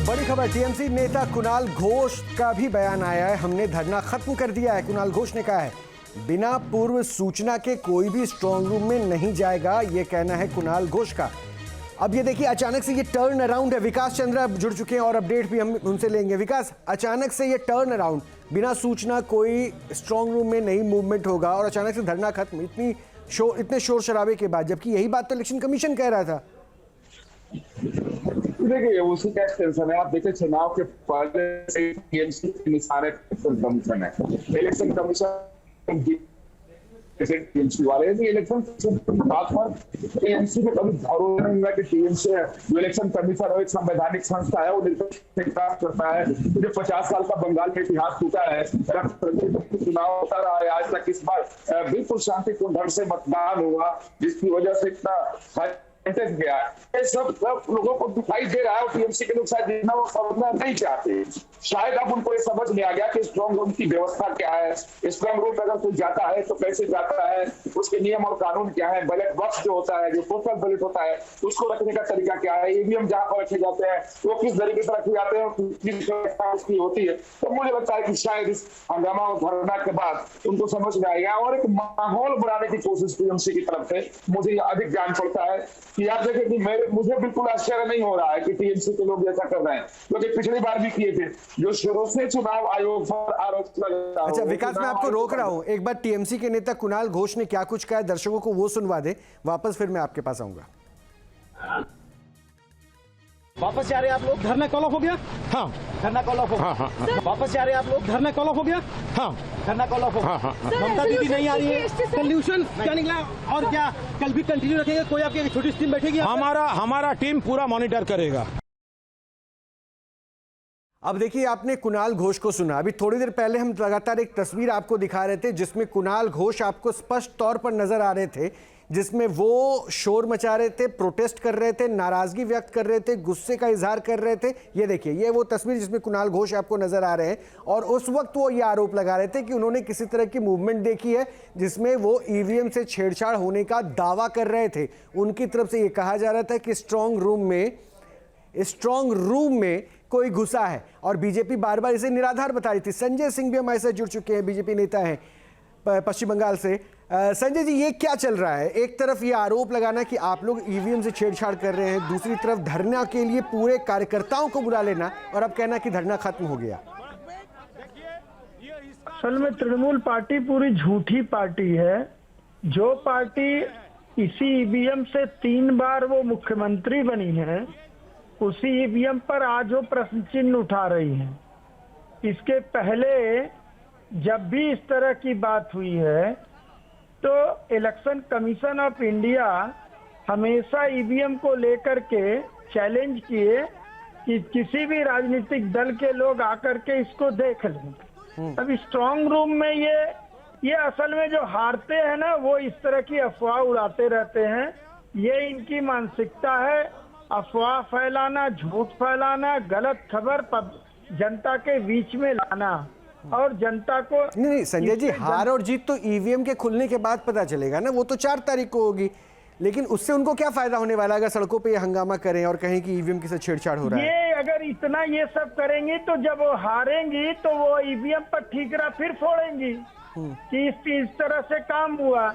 बड़ी खबर, टीएमसी नेता कुणाल घोष का भी बयान आया है। हमने धरना खत्म कर दिया है। कुणाल घोष ने कहा है बिना पूर्व सूचना के कोई भी स्ट्रांग रूम में नहीं जाएगा, ये कहना है कुणाल घोष का। अब ये देखिए, अचानक से ये टर्न अराउंड है। विकास चंद्र अब जुड़ चुके हैं और अपडेट भी हम उनसे लेंगे। विकास, अचानक से ये टर्न अराउंड, बिना सूचना कोई स्ट्रांग रूम में नहीं मूवमेंट होगा और अचानक से धरना खत्म, इतने शोर शराबे के बाद, जबकि यही बात तो इलेक्शन कमीशन कह रहा था। देखिए, उसी का एक्सटेंशन है। आप देखिए, चुनाव के पहले से टीएमसी के निशाने कमीशन है। इलेक्शन कमीशन टीएमसी वाले इलेक्शन बात पर टीएमसी में कभी भरोसा नहीं हुआ कि टीएमसी जो इलेक्शन कमीशन हो एक संवैधानिक संस्था है, वो निर्वाचन करता है। जो 50 साल का बंगाल में इतिहास टूटा है, चुनाव होता रहा है, आज तक इस बार बिल्कुल शांतिपूर्ण ढंग से मतदान हुआ, जिसकी वजह से इतना गया। ये सब लोगों को दिखाई दे रहा है। टीएमसी के लोग शायद जितना वो समझना नहीं चाहते, शायद अब उनको ये समझ में आ गया कि स्ट्रांग रूम की व्यवस्था क्या है, स्ट्रांग रूम अगर कोई जाता है तो कैसे जाता है, उसके नियम और कानून क्या है, बैलेट बॉक्स जो होता है, जो पोस्टल बैलेट होता है, उसको रखने का तरीका क्या है, ईवीएम जहाँ पर रखे जाते हैं वो किस तरीके से रखे जाते हैं और किस उसकी होती है। तो मुझे लगता है कि शायद इस हंगामा और धरना के बाद उनको समझ में आएगा और एक माहौल बनाने की कोशिश टीएमसी की तरफ से मुझे अधिक जान पड़ता है कि आप देखें कि मुझे बिल्कुल आश्चर्य नहीं हो रहा है कि टीएमसी के लोग ऐसा कर रहे हैं, क्योंकि पिछली बार भी किए थे, जो शुरू से चुनाव आयोग पर आरोप लगा। अच्छा विकास, मैं आपको रोक रहा हूं। एक बार टीएमसी के नेता कुणाल घोष ने क्या कुछ कहा है, दर्शकों को वो सुनवा दे, वापस फिर मैं आपके पास आऊंगा। वापस जा रहे हैं आप लोग? धरना कॉल ऑफ हो गया? हाँ, धरना कॉल ऑफ हो गया। हाँ। वापस जा रहे हैं आप लोग? धरना कॉल ऑफ हो गया? हाँ, धरना कॉल ऑफ हो गया। ममता दीदी नहीं आ रही है, सोल्यूशन क्या निकला और क्या कल भी कंटिन्यू रखेंगे? कोई आपकी छोटी टीम बैठेगी? हमारा टीम पूरा मॉनिटर करेगा। अब देखिए, आपने कुणाल घोष को सुना। अभी थोड़ी देर पहले हम लगातार एक तस्वीर आपको दिखा रहे थे जिसमें कुणाल घोष आपको स्पष्ट तौर पर नजर आ रहे थे, जिसमें वो शोर मचा रहे थे, प्रोटेस्ट कर रहे थे, नाराजगी व्यक्त कर रहे थे, गुस्से का इजहार कर रहे थे। ये देखिए, ये वो तस्वीर जिसमें कुणाल घोष आपको नजर आ रहे हैं और उस वक्त वो ये आरोप लगा रहे थे कि उन्होंने किसी तरह की मूवमेंट देखी है जिसमें वो ईवीएम से छेड़छाड़ होने का दावा कर रहे थे। उनकी तरफ से ये कहा जा रहा था कि स्ट्रांग रूम में कोई घुसा है और बीजेपी बार बार इसे निराधार बता रही थी। संजय सिंह भी हमारे साथ जुड़ चुके हैं, बीजेपी नेता हैं पश्चिम बंगाल से। संजय जी, ये क्या चल रहा है? एक तरफ ये आरोप लगाना कि आप लोग ईवीएम से छेड़छाड़ कर रहे हैं, दूसरी तरफ धरना के लिए पूरे कार्यकर्ताओं को बुला लेना और अब कहना कि धरना खत्म हो गया। असल में तृणमूल पार्टी पूरी झूठी पार्टी है। जो पार्टी इसी ईवीएम से 3 बार वो मुख्यमंत्री बनी है, उसी ईवीएम पर आज वो प्रश्न चिन्ह उठा रही है। इसके पहले जब भी इस तरह की बात हुई है तो इलेक्शन कमीशन ऑफ इंडिया हमेशा ईवीएम को लेकर के चैलेंज किए कि किसी भी राजनीतिक दल के लोग आकर के इसको देख लें। अब स्ट्रांग रूम में ये असल में जो हारते हैं ना, वो इस तरह की अफवाह उड़ाते रहते हैं। ये इनकी मानसिकता है, अफवाह फैलाना, झूठ फैलाना, गलत खबर जनता के बीच में लाना और जनता को नहीं संजय जी, हार और जीत तो ईवीएम के खुलने के बाद पता चलेगा ना, वो तो 4 तारीख को होगी। लेकिन उससे उनको क्या फायदा होने वाला है अगर सड़कों पे ये हंगामा करें और कहें कि ईवीएम के साथ छेड़छाड़ हो रहा है? ये अगर इतना ये सब करेंगी तो जब वो हारेंगी तो वो ईवीएम पर ठीकरा फिर फोड़ेंगी कि इस तरह से काम हुआ।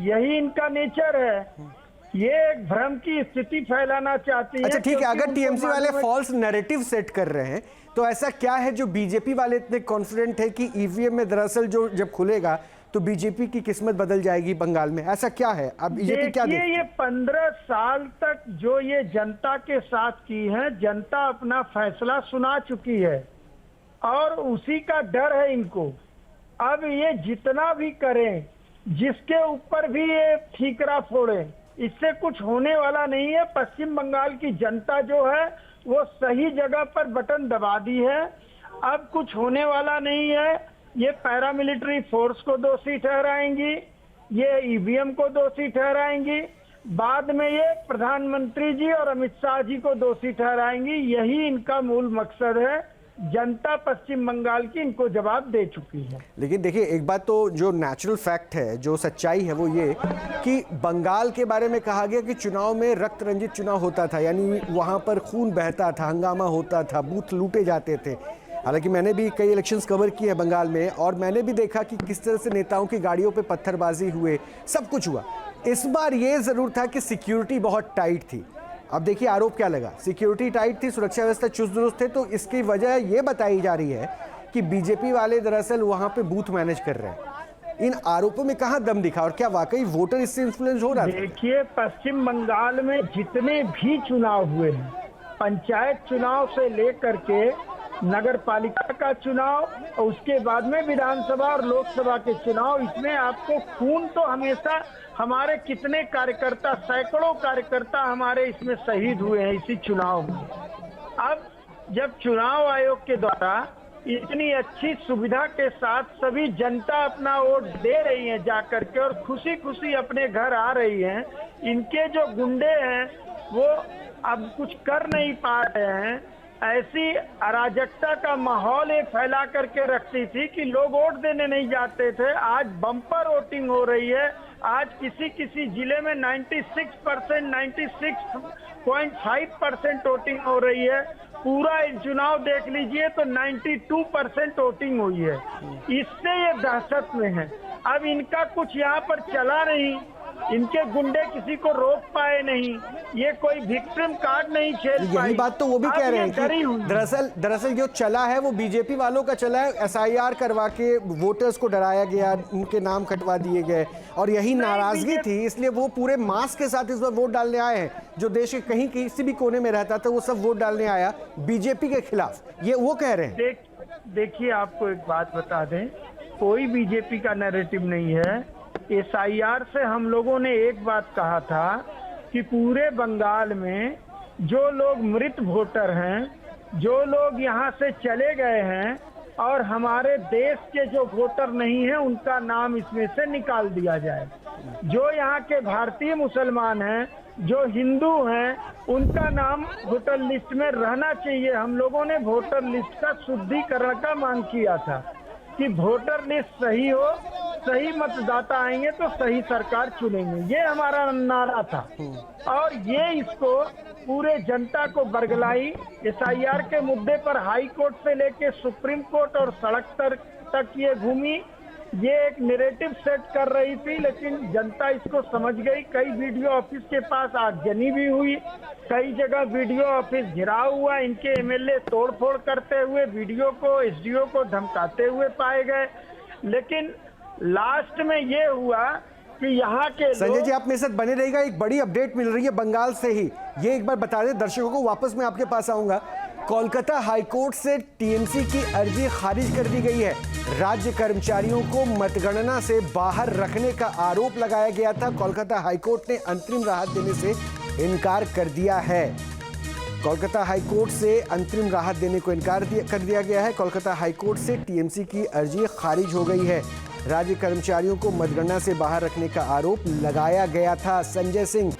यही इनका नेचर है। ये एक भ्रम की स्थिति फैलाना चाहती है। अच्छा ठीक है, अगर टीएमसी वाले फॉल्स नैरेटिव सेट कर रहे हैं तो ऐसा क्या है जो बीजेपी वाले इतने कॉन्फिडेंट है कि ईवीएम में दरअसल जो जब खुलेगा तो बीजेपी की किस्मत बदल जाएगी बंगाल में? ऐसा क्या है? अब बीजेपी क्या देखती है? ये 15 साल तक जो ये जनता के साथ की है, जनता अपना फैसला सुना चुकी है और उसी का डर है इनको। अब ये जितना भी करें, जिसके ऊपर भी ये ठीकरा फोड़े, इससे कुछ होने वाला नहीं है। पश्चिम बंगाल की जनता जो है वो सही जगह पर बटन दबा दी है। अब कुछ होने वाला नहीं है। ये पैरामिलिट्री फोर्स को दोषी ठहराएंगी, ये ईवीएम को दोषी ठहराएंगी, बाद में ये प्रधानमंत्री जी और अमित शाह जी को दोषी ठहराएंगी। यही इनका मूल मकसद है जनता पश्चिम बंगाल की इनको जवाब दे चुकी है। लेकिन देखिए, एक बात तो जो नेचुरल फैक्ट है, जो सच्चाई है, वो ये कि बंगाल के बारे में कहा गया कि चुनाव में रक्त रंजित चुनाव होता था, यानी वहाँ पर खून बहता था, हंगामा होता था, बूथ लूटे जाते थे। हालांकि मैंने भी कई इलेक्शंस कवर किए हैं बंगाल में, और मैंने भी देखा कि किस तरह से नेताओं की गाड़ियों पे पत्थरबाजी हुए, सब कुछ हुआ। इस बार ये ज़रूर था कि सिक्योरिटी बहुत टाइट थी। अब देखिए आरोप क्या लगा, सिक्योरिटी टाइट थी, सुरक्षा व्यवस्था चुस्त दुरुस्त थे, तो इसकी वजह ये बताई जा रही है कि बीजेपी वाले दरअसल वहाँ पे बूथ मैनेज कर रहे हैं। इन आरोपों में कहाँ दम दिखा, और क्या वाकई वोटर इससे इन्फ्लुएंस हो रहा था? देखिए, पश्चिम बंगाल में जितने भी चुनाव हुए हैं, पंचायत चुनाव से लेकर के नगर पालिका का चुनाव और उसके बाद में विधानसभा और लोकसभा के चुनाव, इसमें आपको खून तो हमेशा, हमारे कितने कार्यकर्ता, सैकड़ों कार्यकर्ता हमारे इसमें शहीद हुए हैं इसी चुनाव में। अब जब चुनाव आयोग के द्वारा इतनी अच्छी सुविधा के साथ सभी जनता अपना वोट दे रही है जाकर के, और खुशी खुशी अपने घर आ रही हैं, इनके जो गुंडे हैं वो अब कुछ कर नहीं पा रहे हैं। ऐसी अराजकता का माहौल ये फैला करके रखती थी कि लोग वोट देने नहीं जाते थे। आज बम्पर वोटिंग हो रही है। आज किसी किसी जिले में 96%, 96.5% वोटिंग हो रही है। पूरा चुनाव देख लीजिए तो 92% वोटिंग हुई है। इससे ये दहशत में है। अब इनका कुछ यहाँ पर चला नहीं, इनके गुंडे किसी को रोक पाए नहीं, ये कोई विक्टिम कार्ड नहीं खेल पाए। यही बात तो वो भी कह रहे हैं कि दरअसल जो चला है वो बीजेपी वालों का चला है। एसआईआर करवा के वोटर्स को डराया गया, उनके नाम कटवा दिए गए, और यही नाराजगी थी, इसलिए वो पूरे मास के साथ इस बार वोट डालने आए हैं। जो देश के कहीं किसी भी कोने में रहता था वो सब वोट डालने आया बीजेपी के खिलाफ, ये वो कह रहे हैं। देखिए, आपको एक बात बता दें, कोई बीजेपी का नैरेटिव नहीं है। एसआईआर से हम लोगों ने एक बात कहा था कि पूरे बंगाल में जो लोग मृत वोटर हैं, जो लोग यहाँ से चले गए हैं, और हमारे देश के जो वोटर नहीं हैं, उनका नाम इसमें से निकाल दिया जाए। जो यहाँ के भारतीय मुसलमान हैं, जो हिंदू हैं, उनका नाम वोटर लिस्ट में रहना चाहिए। हम लोगों ने वोटर लिस्ट का शुद्धिकरण का मांग किया था कि वोटर लिस्ट सही हो, सही मतदाता आएंगे तो सही सरकार चुनेंगे, ये हमारा नारा था। और ये इसको पूरे जनता को बरगलाई। एसआईआर के मुद्दे पर हाई कोर्ट से लेके सुप्रीम कोर्ट और सड़क तक ये घूमी। ये एक नैरेटिव सेट कर रही थी, लेकिन जनता इसको समझ गई। कई वीडियो ऑफिस के पास आगजनी भी हुई, कई जगह वीडियो ऑफिस घिराव हुआ, इनके एमएलए तोड़फोड़ करते हुए, वीडियो को, एसडीओ को धमकाते हुए पाए गए। लेकिन लास्ट में ये हुआ कि यहाँ के संजय जी, आप मेरे साथ बने रहिएगा, एक बड़ी अपडेट मिल रही है बंगाल से ही, ये एक बार बता दें दर्शकों को, वापस मैं आपके पास आऊंगा। कोलकाता हाईकोर्ट से टीएमसी की अर्जी खारिज कर दी गई है। राज्य कर्मचारियों को मतगणना से बाहर रखने का आरोप लगाया गया था। कोलकाता हाईकोर्ट ने अंतरिम राहत देने से इनकार कर दिया है। कोलकाता हाईकोर्ट से अंतरिम राहत देने को इनकार कर दिया गया है। कोलकाता हाईकोर्ट से टीएमसी की अर्जी खारिज हो गई है। राज्य कर्मचारियों को मतगणना से बाहर रखने का आरोप लगाया गया था। संजय सिंह,